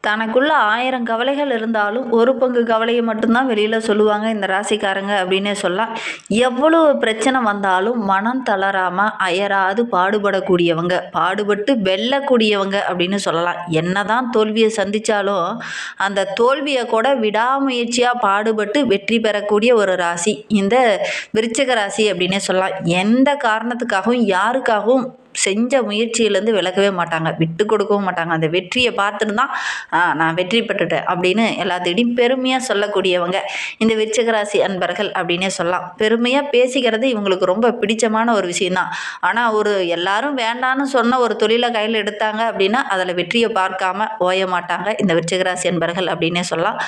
தனக்குள்ள 1000 கவலைகள் இருந்தாலும், ஒரு பங்கு கவலைய மட்டும் தான் வெளியில சொல்லுவாங்க இந்த ராசிக்காரங்க அப்டின்னே சொல்லலாம். எவ்வளவு பிரச்சனை வந்தாலும் மனம் தளராம, அயராது பாடுபடக்கூடியவங்க, பாடுபட்டு வெல்லக்கூடியவங்க அப்டின்னு சொல்லலாம். என்னதான் தோல்விய சந்திச்சாலும், அந்த தோல்விய கூட விடாமுயற்சியா பாடுபட்டு வெற்றி பெறக்கூடிய ஒரு ராசி, இந்த விருச்சிக ராசி அப்டின்னே சொல்லலாம். எந்த காரணத்துக்காகவும், யாருக்காகவும் செஞ்ச முயற்சியிலேருந்து விலகவே மாட்டாங்க. விட்டு கொடுக்கவும் மாட்டாங்க. அந்த வெற்றிய பார்த்துட்டு தான், நான் வெற்றி பெற்றுட்டேன் அப்படின்னு எல்லாத்துக்கிட்டையும் பெருமையா சொல்லக்கூடியவங்க இந்த விருச்சிக ராசி அன்பர்கள் அப்படின்னே சொல்லலாம். பெருமையா பேசிக்கிறது இவங்களுக்கு ரொம்ப பிடிச்சமான ஒரு விஷயம் தான். ஆனா எல்லாரும் வேண்டான்னு சொன்ன ஒரு தொழிலை கையில் எடுத்தாங்க அப்படின்னா அதில் வெற்றியை பார்க்காம ஓய மாட்டாங்க இந்த விருச்சிக ராசி அன்பர்கள் அப்படின்னே சொல்லலாம்.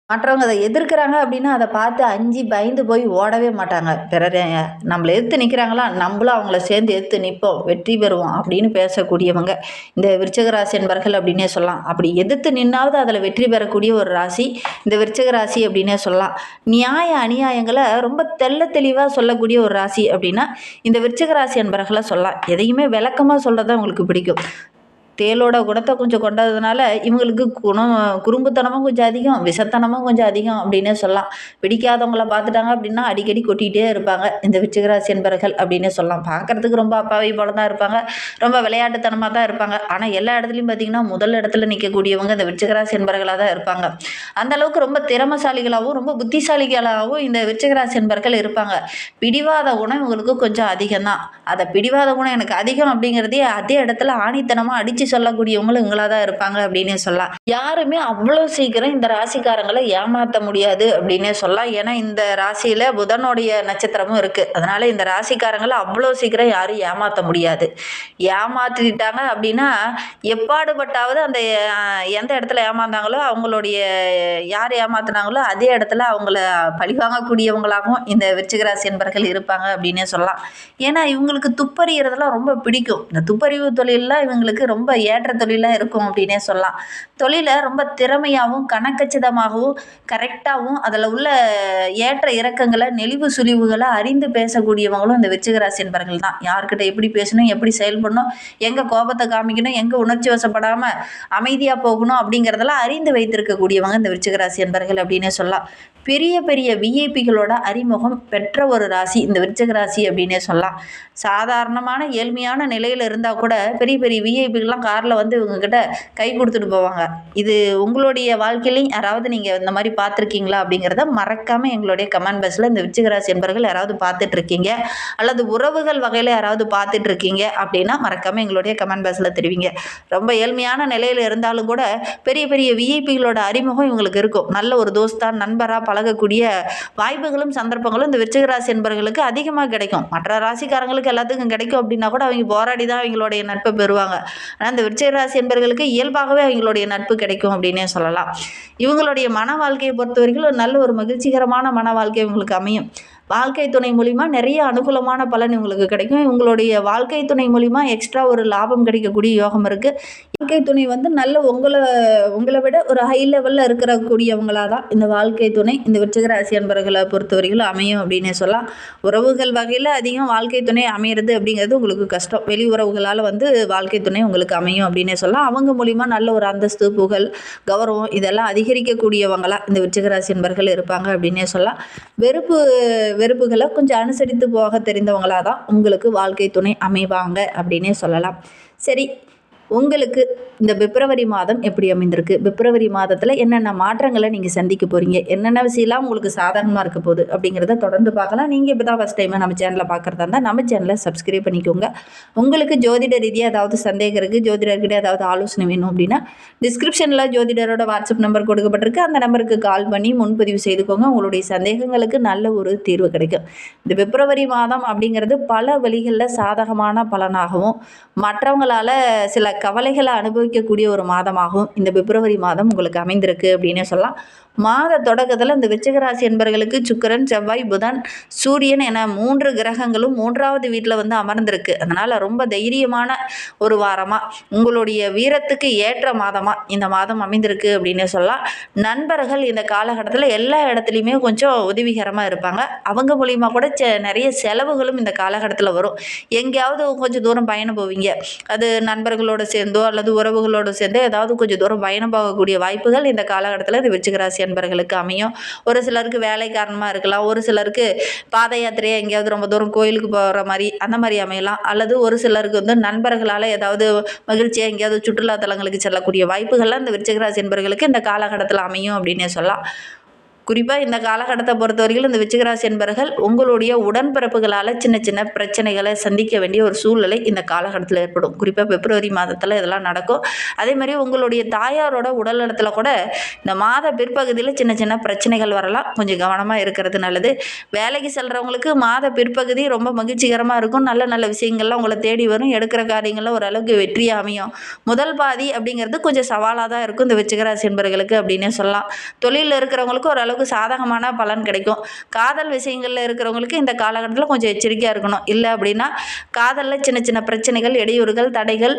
மற்றவங்க அதை எதிர்க்கிறாங்க அப்படின்னா அதை பார்த்து அஞ்சு பயந்து போய் ஓடவே மாட்டாங்க. பிறர் நம்மளை எதிர்த்து நிற்கிறாங்களா, நம்மளும் அவங்கள சேர்ந்து எதிர்த்து நிற்போம், வெற்றி பெறுவோம் அப்படின்னு பேசக்கூடியவங்க இந்த விருச்சிக ராசி என்பர்கள் அப்படின்னே சொல்லலாம். அப்படி எதிர்த்து நின்னாவது அதில் வெற்றி பெறக்கூடிய ஒரு ராசி இந்த விருச்சிக ராசி அப்படின்னே சொல்லலாம். நியாய அநியாயங்களை ரொம்ப தெளிவாக சொல்லக்கூடிய ஒரு ராசி அப்படின்னா இந்த விருச்சிக ராசி என்பர்களை சொல்லலாம். எதையுமே விளக்கமாக சொல்கிறத உங்களுக்கு பிடிக்கும். தேளோட குணத்தை கொஞ்சம் கொண்டதுனால இவங்களுக்கு குறும்புத்தனமும் கொஞ்சம் அதிகம், விஷத்தனமும் கொஞ்சம் அதிகம் அப்படின்னே சொல்லலாம். பிடிக்காதவங்கள பார்த்துட்டாங்க அப்படின்னா அடிக்கடி கொட்டிகிட்டே இருப்பாங்க இந்த விருச்சிக ராசி என்பர்கள் அப்படின்னே சொல்லலாம். பார்க்குறதுக்கு ரொம்ப அப்பாவி போல தான் இருப்பாங்க, ரொம்ப விளையாட்டுத்தனமாக தான் இருப்பாங்க. ஆனால் எல்லா இடத்துலையும் பார்த்திங்கன்னா முதல் இடத்துல நிற்கக்கூடியவங்க இந்த விருச்சிக ராசி என்பர்களாக தான் இருப்பாங்க. அந்தளவுக்கு ரொம்ப திறமசாலிகளாகவும் ரொம்ப புத்திசாலிகளாகவும் இந்த விருச்சிக ராசி என்பர்கள் இருப்பாங்க. பிடிவாத குணம் இவங்களுக்கு கொஞ்சம் அதிகம்தான். அதை பிடிவாத குணம் எனக்கு அதிகம் அப்படிங்கிறதே அதே இடத்துல ஆணித்தனமாக அடித்து சொல்லக்கூடியவங்களும் இவங்களாக தான் இருப்பாங்க அப்படின்னே சொல்லலாம். யாருமே அவ்வளோ சீக்கிரம் இந்த ராசிக்காரங்களை ஏமாற்ற முடியாது அப்படின்னே சொல்லலாம். ஏன்னா இந்த ராசியில் புதனுடைய நட்சத்திரமும் இருக்குது. அதனால் இந்த ராசிக்காரங்களை அவ்வளோ சீக்கிரம் யாரும் ஏமாற்ற முடியாது. ஏமாற்றிட்டாங்க அப்படின்னா எப்பாடுபட்டாவது அந்த எந்த இடத்துல ஏமாந்தாங்களோ அவங்களுடைய யார் ஏமாத்தினாங்களோ அதே இடத்துல அவங்கள பழிவாங்கக்கூடியவங்களாகவும் இந்த விருச்சிக ராசி என்பர்கள் இருப்பாங்க அப்படின்னே சொல்லலாம். ஏன்னா இவங்களுக்கு துப்பறிகிறதுலாம் ரொம்ப பிடிக்கும். இந்த துப்பறிவு தொழிலெலாம் இவங்களுக்கு ரொம்ப ஏற்ற தொழிலாக இருக்கும் அப்படின்னே சொல்லலாம். தொழிலை ரொம்ப திறமையாகவும் கணக்கச்சிதமாகவும் கரெக்டாகவும் அதில் உள்ள ஏற்ற இறக்கங்களை நெளிவு சுழிவுகளை அறிந்து பேசக்கூடியவங்களும் இந்த விருச்சிக ராசி என்பர்கள் தான். யார்கிட்ட எப்படி பேசணும், எப்படி செயல்படணும், எங்கே கோபத்தை காமிக்கணும், எங்கே உணர்ச்சி வசப்படாமல் அமைதியாக போகணும் அப்படிங்கிறதெல்லாம் அறிந்து வைத்திருக்கக்கூடியவங்க இந்த விருச்சிக ராசி என்பர்கள் அப்படின்னே சொல்லலாம். பெரிய பெரிய விஐபிகளோட அறிமுகம் பெற்ற ஒரு ராசி இந்த விருச்சிக ராசி அப்படின்னே சொல்லலாம். சாதாரணமான ஏழ்மையான நிலையில் இருந்தால் கூட பெரிய பெரிய விஐபிகள்லாம் காரில் வந்து இவங்ககிட்ட கை கொடுத்துட்டு போவாங்க. இது உங்களுடைய வாழ்க்கையிலையும் யாராவது நீங்கள் இந்த மாதிரி பார்த்துருக்கீங்களா அப்படிங்கிறத மறக்காமல் எங்களுடைய கமெண்ட் பாக்ஸில் இந்த விருச்சிக ராசி என்பர்கள் யாராவது பார்த்துட்ருக்கீங்க அல்லது உறவுகள் வகையில் யாராவது பார்த்துட்ருக்கீங்க அப்படின்னா மறக்காமல் எங்களுடைய கமெண்ட் பாக்ஸில் தெரிவிங்க. ரொம்ப ஏழ்மையான நிலையில் இருந்தாலும் கூட பெரிய பெரிய விஐபிகளோட அறிமுகம் இவங்களுக்கு இருக்கும். நல்ல ஒரு தோஸ்தான் நண்பராக பழகக்கூடிய வாய்ப்புகளும் சந்தர்ப்பங்களும் இந்த விருச்சிக ராசி என்பர்களுக்கு அதிகமாக கிடைக்கும். மற்ற ராசிக்காரங்களுக்கு எல்லாத்துக்கும் கிடைக்கும் அப்படின்னா கூட அவங்க போராடி தான் அவங்களுடைய நட்பை பெறுவாங்க. ஆனால் இந்த விருச்சிக ராசி என்பர்களுக்கு இயல்பாகவே அவங்களுடைய நட்பு கிடைக்கும் அப்படின்னே சொல்லலாம். இவங்களுடைய மன வாழ்க்கையை பொறுத்த வரைக்கும் நல்ல ஒரு மகிழ்ச்சிகரமான மன வாழ்க்கை இவங்களுக்கு அமையும். வாழ்க்கை துணை மூலிமா நிறைய அனுகூலமான பலன் இவங்களுக்கு கிடைக்கும். இவங்களுடைய வாழ்க்கை துணை மூலிமா எக்ஸ்ட்ரா ஒரு லாபம் கிடைக்கக்கூடிய யோகம் இருக்குது. வாழ்க்கை துணை வந்து நல்ல உங்களை விட ஒரு ஹை லெவலில் இருக்கக்கூடியவங்களாக தான் இந்த வாழ்க்கை துணை இந்த விருச்சிக ராசி அன்பர்களை பொறுத்தவரைக்கும் அமையும் அப்படின்னே சொல்லலாம். உறவுகள் வகையில் அதிகம் வாழ்க்கை துணை அமையிறது அப்படிங்கிறது உங்களுக்கு கஷ்டம். வெளி உறவுகளால் வந்து வாழ்க்கை துணை உங்களுக்கு அமையும் அப்படின்னே சொல்லலாம். அவங்க மூலிமா நல்ல ஒரு அந்தஸ்து, புகழ், கௌரவம் இதெல்லாம் அதிகரிக்கக்கூடியவங்களாக இந்த விருச்சிக ராசி அன்பர்கள் இருப்பாங்க அப்படின்னே சொல்லலாம். வெறுப்புகளை கொஞ்சம் அனுசரித்து போக தெரிந்தவங்களாக தான் உங்களுக்கு வாழ்க்கை துணை அமைவாங்க அப்படின்னே சொல்லலாம். சரி, உங்களுக்கு இந்த பிப்ரவரி மாதம் எப்படி அமைந்திருக்கு, பிப்ரவரி மாதத்தில் என்னென்ன மாற்றங்களை நீங்கள் சந்திக்க போகிறீங்க, என்னென்ன விஷயம்லாம் உங்களுக்கு சாதகமாக இருக்க போகுது அப்படிங்கிறத தொடர்ந்து பார்க்கலாம். நீங்கள் இப்போ தான் ஃபஸ்ட் டைமாக நம்ம சேனலில் பார்க்குறதா இருந்தால் நம்ம சேனலை சப்ஸ்கிரைப் பண்ணிக்கோங்க. உங்களுக்கு ஜோதிட ரீதியாக ஏதாவது சந்தேகம் இருக்குது, ஜோதிடர்கிட்ட ஏதாவது ஆலோசனை வேணும் அப்படின்னா டிஸ்கிரிப்ஷனில் ஜோதிடரோட வாட்ஸ்அப் நம்பர் கொடுக்கப்பட்டிருக்கு. அந்த நம்பருக்கு கால் பண்ணி முன்பதிவு செய்துக்கோங்க. உங்களுடைய சந்தேகங்களுக்கு நல்ல ஒரு தீர்வு கிடைக்கும். இந்த பிப்ரவரி மாதம் அப்படிங்கிறது பல வழிகளில் சாதகமான பலனாகவும் மற்றவங்களால் சில கவலைகளை அனுபவிக்கக்கூடிய ஒரு மாதமாகவும் இந்த பிப்ரவரி மாதம் உங்களுக்கு அமைந்திருக்கு அப்படின்னே சொல்லலாம். மாத தொடக்கத்தில் இந்த விருச்சிக ராசி என்பர்களுக்கு சுக்கிரன், செவ்வாய், புதன், சூரியன் என 3 கிரகங்களும் 3வது வீட்டில் வந்து அமர்ந்திருக்கு. அதனால் ரொம்ப தைரியமான ஒரு வாரமாக உங்களுடைய வீரத்துக்கு ஏற்ற மாதமாக இந்த மாதம் அமைந்திருக்கு அப்படின்னு சொல்லலாம். நண்பர்கள் இந்த காலகட்டத்தில் எல்லா இடத்துலையுமே கொஞ்சம் உதவிகரமாக இருப்பாங்க. அவங்க மூலிமா கூட நிறைய செலவுகளும் இந்த காலகட்டத்தில் வரும். எங்கேயாவது கொஞ்சம் தூரம் பயணம் போவீங்க, அது நண்பர்களோடு சேர்ந்தோ அல்லது உறவுகளோடு சேர்ந்தோ ஏதாவது கொஞ்சம் தூரம் பயணம் போகக்கூடிய வாய்ப்புகள் இந்த காலகட்டத்தில் இந்த விருச்சிக ராசி அன்பர்களுக்கு அமையும். ஒரு சிலருக்கு வேலை காரணமாக இருக்கலாம், ஒரு சிலருக்கு பாத யாத்திரையாக எங்கேயாவது ரொம்ப தூரம் கோயிலுக்கு போகிற மாதிரி அந்த மாதிரி அமையலாம், அல்லது ஒரு சிலருக்கு வந்து நண்பர்களால் ஏதாவது மகிழ்ச்சியாக எங்கேயாவது சுற்றுலா தலங்களுக்கு செல்லக்கூடிய வாய்ப்புகள்லாம் இந்த விருச்சிக ராசி அன்பர்களுக்கு இந்த காலகட்டத்தில் அமையும் அப்படின்னே சொல்லலாம். குறிப்பாக இந்த காலகட்டத்தை பொறுத்த வரைக்கும் இந்த விருச்சிக ராசி என்பர்கள் உங்களுடைய உடன்பிறப்புகளால் சின்ன சின்ன பிரச்சனைகளை சந்திக்க வேண்டிய ஒரு சூழ்நிலை இந்த காலகட்டத்தில் ஏற்படும். குறிப்பாக பிப்ரவரி மாதத்தில் இதெல்லாம் நடக்கும். அதே மாதிரி உங்களுடைய தாயாரோட உடல் நலத்தில் கூட இந்த மாத பிற்பகுதியில் சின்ன சின்ன பிரச்சனைகள் வரலாம். கொஞ்சம் கவனமாக இருக்கிறது நல்லது. வேலைக்கு செல்கிறவங்களுக்கு மாத பிற்பகுதி ரொம்ப மகிழ்ச்சிகரமாக இருக்கும். நல்ல நல்ல விஷயங்கள்லாம் உங்களை தேடி வரும். எடுக்கிற காரியங்களில் ஓரளவுக்கு வெற்றியாக அமையும். முதல் பாதி அப்படிங்கிறது கொஞ்சம் சவாலாக தான் இருக்கும் இந்த விருச்சிக ராசி என்பர்களுக்கு அப்படின்னே சொல்லலாம். தொழிலில் இருக்கிறவங்களுக்கு ஓரளவுக்கு சாதகமான பலன் கிடைக்கும். காதல் விஷயங்களில் இருக்கிறவங்களுக்கு இந்த காலகட்டத்தில் கொஞ்சம் எச்சரிக்கையாக இருக்கணும். இல்லை அப்படின்னா காதலில் சின்ன சின்ன பிரச்சனைகள், இடையூறுகள், தடைகள்,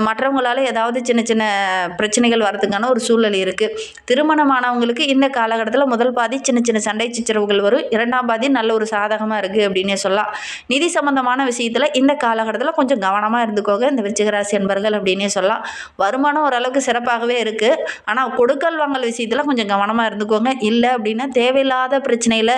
மற்றவங்களால ஏதாவது சின்ன சின்ன பிரச்சனைகள் வரதுக்கான ஒரு சூழ்நிலை இருக்குது. திருமணமானவங்களுக்கு இந்த காலகட்டத்தில் முதல் பாதி சின்ன சின்ன சண்டை சச்சரவுகள் வரும். இரண்டாம் பாதி நல்ல ஒரு சாதகமாக இருக்குது அப்படின்னே சொல்லலாம். நிதி சம்பந்தமான விஷயத்தில் இந்த காலகட்டத்தில் கொஞ்சம் கவனமாக இருந்துக்கோங்க இந்த விருச்சிக ராசி அன்பர்கள் அப்படின்னே சொல்லலாம். வருமானம் ஓரளவுக்கு சிறப்பாகவே இருக்குது. ஆனால் கொடுக்கல் வாங்கல் விஷயத்தில் கொஞ்சம் கவனமாக இருந்துக்கோங்க. இல்லை அப்படின்னா தேவையில்லாத பிரச்சனையில்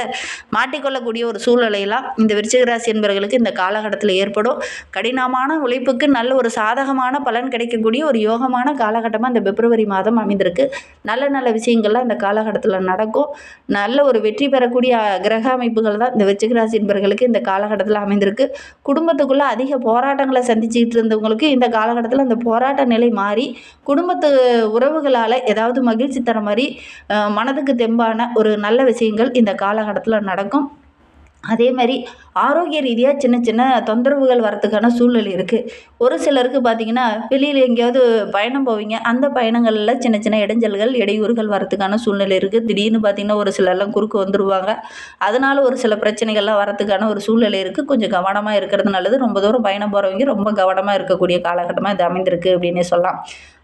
மாட்டிக்கொள்ளக்கூடிய ஒரு சூழ்நிலையெல்லாம் இந்த விருச்சிக ராசி என்பவர்களுக்கு இந்த காலகட்டத்தில் ஏற்படும். கடினமான உழைப்புக்கு நல்ல ஒரு சாதகமான பலன் கிடைக்கக்கூடிய ஒரு யோகமான காலகட்டமாக இந்த பிப்ரவரி மாதம் அமைந்திருக்கு. நல்ல நல்ல விஷயங்கள்லாம் இந்த காலகட்டத்தில் நடக்கும். நல்ல ஒரு வெற்றி பெறக்கூடிய கிரக அமைப்புகள் தான் இந்த விருச்சிக ராசி என்பவர்களுக்கு இந்த காலகட்டத்தில் அமைந்திருக்கு. குடும்பத்துக்குள்ளே அதிக போராட்டங்களை சந்திச்சுட்டு இருந்தவங்களுக்கு இந்த காலகட்டத்தில் அந்த போராட்ட நிலை மாறி குடும்பத்து உறவுகளால் ஏதாவது மகிழ்ச்சி தர மாதிரி மனதுக்கு தெம்பான ஒரு நல்ல விஷயங்கள் இந்த காலகட்டத்தில் நடக்கும். அதே மாதிரி ஆரோக்கிய ரீதியாக சின்ன சின்ன தொந்தரவுகள் வரத்துக்கான சூழ்நிலை இருக்குது. ஒரு சிலருக்கு பார்த்திங்கன்னா வெளியில் எங்கேயாவது பயணம் போவீங்க. அந்த பயணங்களில் சின்ன சின்ன இடைஞ்சல்கள், இடையூறுகள் வரத்துக்கான சூழ்நிலை இருக்குது. திடீர்னு பார்த்திங்கன்னா ஒரு சிலர்லாம் குறுக்கு வந்துடுவாங்க. அதனால் ஒரு சில பிரச்சனைகள்லாம் வரத்துக்கான ஒரு சூழ்நிலை இருக்குது. கொஞ்சம் கவனமாக இருக்கிறது நல்லது. ரொம்ப தூரம் பயணம் போகிறவங்க ரொம்ப கவனமாக இருக்கக்கூடிய காலகட்டமாக இது அமைந்திருக்கு அப்படின்னே சொல்லலாம்.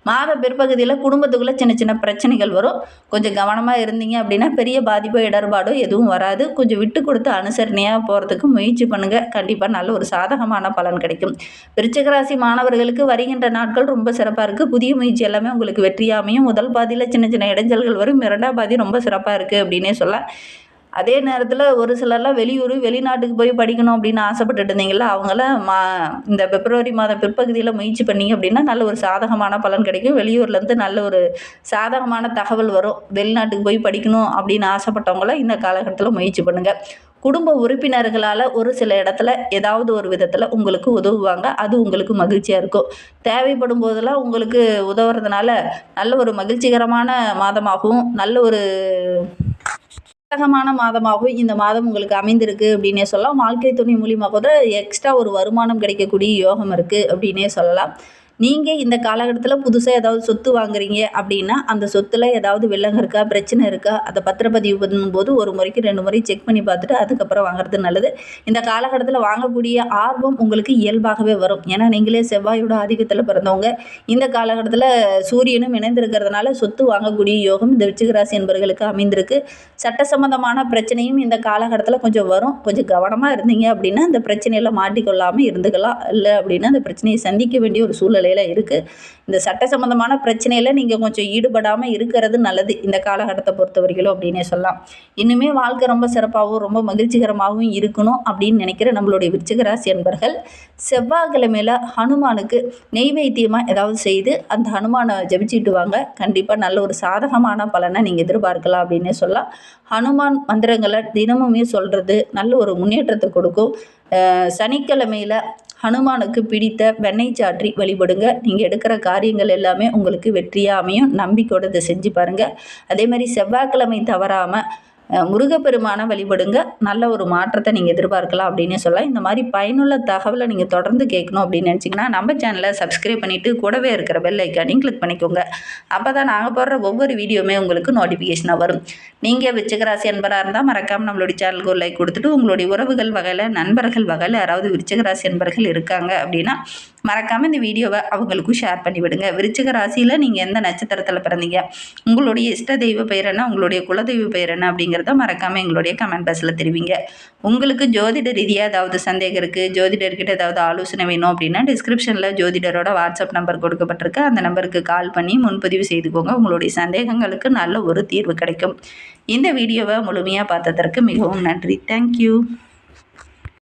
மாத பிற்பகுதியில் குடும்பத்துக்குள்ளே சின்ன சின்ன பிரச்சனைகள் வரும். கொஞ்சம் கவனமாக இருந்தீங்க அப்படின்னா பெரிய பாதிப்போ இடர்பாடோ எதுவும் வராது. கொஞ்சம் விட்டு கொடுத்து அனுசரணையாக போகிறதுக்கு முயற்சி பண்ணுங்கள். கண்டிப்பாக நல்ல ஒரு சாதகமான பலன் கிடைக்கும். விருச்சிக ராசி மாணவர்களுக்கு வருகின்ற நாட்கள் ரொம்ப சிறப்பாக இருக்குது. புதிய முயற்சி எல்லாமே உங்களுக்கு வெற்றியாக அமையும். முதல் பாதியில் சின்ன சின்ன இடைஞ்சல்கள் வரும். இரண்டாம் பாதி ரொம்ப சிறப்பாக இருக்குது அப்படின்னே சொல்லலாம். அதே நேரத்தில் ஒரு சிலர்லாம் வெளிநாட்டுக்கு போய் படிக்கணும் அப்படின்னு ஆசைப்பட்டுட்டு இருந்தீங்களா, அவங்களாம் இந்த பிப்ரவரி மாதம் பிற்பகுதியில் முயற்சி பண்ணிங்க அப்படின்னா நல்ல ஒரு சாதகமான பலன் கிடைக்கும். வெளியூர்லேருந்து நல்ல ஒரு சாதகமான தகவல் வரும். வெளிநாட்டுக்கு போய் படிக்கணும் அப்படின்னு ஆசைப்பட்டவங்களாம் இந்த காலகட்டத்தில் முயற்சி பண்ணுங்கள். குடும்ப உறுப்பினர்களால் ஒரு சில இடத்துல ஏதாவது ஒரு விதத்தில் உங்களுக்கு உதவுவாங்க. அது உங்களுக்கு மகிழ்ச்சியாக இருக்கும். தேவைப்படும் போதெல்லாம் உங்களுக்கு உதவுறதுனால நல்ல ஒரு மகிழ்ச்சிகரமான மாதமாகவும் நல்ல ஒரு சாதகமான மாதமாகவும் இந்த மாதம் உங்களுக்கு அமைந்திருக்கு அப்படின்னே சொல்லலாம். வாழ்க்கை துணை மூலியமாக கூட எக்ஸ்ட்ரா ஒரு வருமானம் கிடைக்கக்கூடிய யோகம் இருக்குது அப்படின்னே சொல்லலாம். நீங்கள் இந்த காலகட்டத்தில் புதுசாக ஏதாவது சொத்து வாங்குறீங்க அப்படின்னா அந்த சொத்தில் ஏதாவது வில்லங்க இருக்கா, பிரச்சனை இருக்கா, அதை பத்திரப்பதிவு பண்ணும்போது ஒரு முறைக்கு 2 முறை செக் பண்ணி பார்த்துட்டு அதுக்கப்புறம் வாங்குறது நல்லது. இந்த காலகட்டத்தில் வாங்கக்கூடிய ஆர்வம் உங்களுக்கு இயல்பாகவே வரும். ஏன்னா நீங்களே செவ்வாயோட ஆதிக்கத்தில் பிறந்தவங்க. இந்த காலகட்டத்தில் சூரியனும் இணைந்திருக்கிறதுனால சொத்து வாங்கக்கூடிய யோகம் இந்த விருச்சிக ராசி என்பவர்களுக்கு அமைந்திருக்கு. சட்ட சம்பந்தமான பிரச்சனையும் இந்த காலகட்டத்தில் கொஞ்சம் வரும். கொஞ்சம் கவனமாக இருந்தீங்க அப்படின்னா அந்த பிரச்சனையில் மாட்டிக்கொள்ளாமல் இருந்துக்கலாம். இல்லை அப்படின்னா அந்த பிரச்சனையை சந்திக்க வேண்டிய ஒரு சூழ்நிலை இருக்குது. இந்த சட்ட சம்பந்தமான பிரச்சனையில் நீங்கள் கொஞ்சம் ஈடுபடாமல் இருக்கிறது நல்லது இந்த காலகட்டத்தை பொறுத்த வரைக்கும் அப்படின்னே சொல்லலாம். இன்னுமே வாழ்க்கை ரொம்ப சிறப்பாகவும் ரொம்ப மகிழ்ச்சிகரமாகவும் இருக்கணும் அப்படின்னு நினைக்கிற நம்மளுடைய விருச்சிக ராசி அன்பர்கள் செவ்வாய்க்கிழமையில் ஹனுமானுக்கு நெய்வேத்தியமாக ஏதாவது செய்து அந்த ஹனுமானை ஜபிச்சுட்டு வாங்க. கண்டிப்பாக நல்ல ஒரு சாதகமான பலனை நீங்கள் எதிர்பார்க்கலாம் அப்படின்னே சொல்லலாம். ஹனுமான் மந்திரங்களை தினமுமே சொல்கிறது நல்ல ஒரு முன்னேற்றத்தை கொடுக்கும். சனிக்கிழமையில் ஹனுமானுக்கு பிடித்த வெண்ணெய் சாற்றி வழிபடுங்க. நீங்கள் எடுக்கிற காரியங்கள் எல்லாமே உங்களுக்கு வெற்றியாக அமையும். நம்பிக்கையோடு இதை செஞ்சு பாருங்கள். அதே மாதிரி செவ்வாய்க்கிழமை தவறாமல் முருகப்பெருமானை வழிபடுங்க. நல்ல ஒரு மாற்றத்தை நீங்கள் எதிர்பார்க்கலாம் அப்படின்னு சொல்லலாம். இந்த மாதிரி பயனுள்ள தகவலை நீங்கள் தொடர்ந்து கேட்கணும் அப்படின்னு நினச்சிங்கன்னா நம்ம சேனலை சப்ஸ்கிரைப் பண்ணிவிட்டு கூடவே இருக்கிற பெல் ஐக்கானையும் கிளிக் பண்ணிக்கோங்க. அப்போ தான் நாங்கள் போடுற ஒவ்வொரு வீடியோவுமே உங்களுக்கு நோட்டிஃபிகேஷனாக வரும். நீங்கள் விருச்சிக ராசி என்பராக இருந்தால் மறக்காமல் நம்மளுடைய சேனலுக்கு ஒரு லைக் கொடுத்துட்டு உங்களுடைய உறவுகள் வகையில் நண்பர்கள் வகையில் யாராவது விருச்சிக ராசி என்பர்கள் இருக்காங்க அப்படின்னா மறக்காமல் இந்த வீடியோவை அவங்களுக்கும் ஷேர் பண்ணி விடுங்க. விருச்சிக ராசியில் நீங்கள் எந்த நட்சத்திரத்தில் பிறந்தீங்க, உங்களுடைய இஷ்ட தெய்வ பெயர் என்ன, உங்களுடைய குலதெய்வ பெயர் என்ன அப்படிங்கிறத மறக்காமல் எங்களுடைய கமெண்ட் பாக்ஸில் தெரிவிங்க. உங்களுக்கு ஜோதிட ரீதியாக ஏதாவது சந்தேகம் இருக்குது, ஜோதிடர்கிட்ட ஏதாவது ஆலோசனை வேணும் அப்படின்னா டிஸ்கிரிப்ஷனில் ஜோதிடரோட வாட்ஸ்அப் நம்பர் கொடுக்கப்பட்டிருக்கு. அந்த நம்பருக்கு கால் பண்ணி முன்பதிவு செய்துக்கோங்க. உங்களுடைய சந்தேகங்களுக்கு நல்ல ஒரு தீர்வு கிடைக்கும். இந்த வீடியோவை முழுமையாக பார்த்ததற்கு மிகவும் நன்றி. தேங்க்யூ.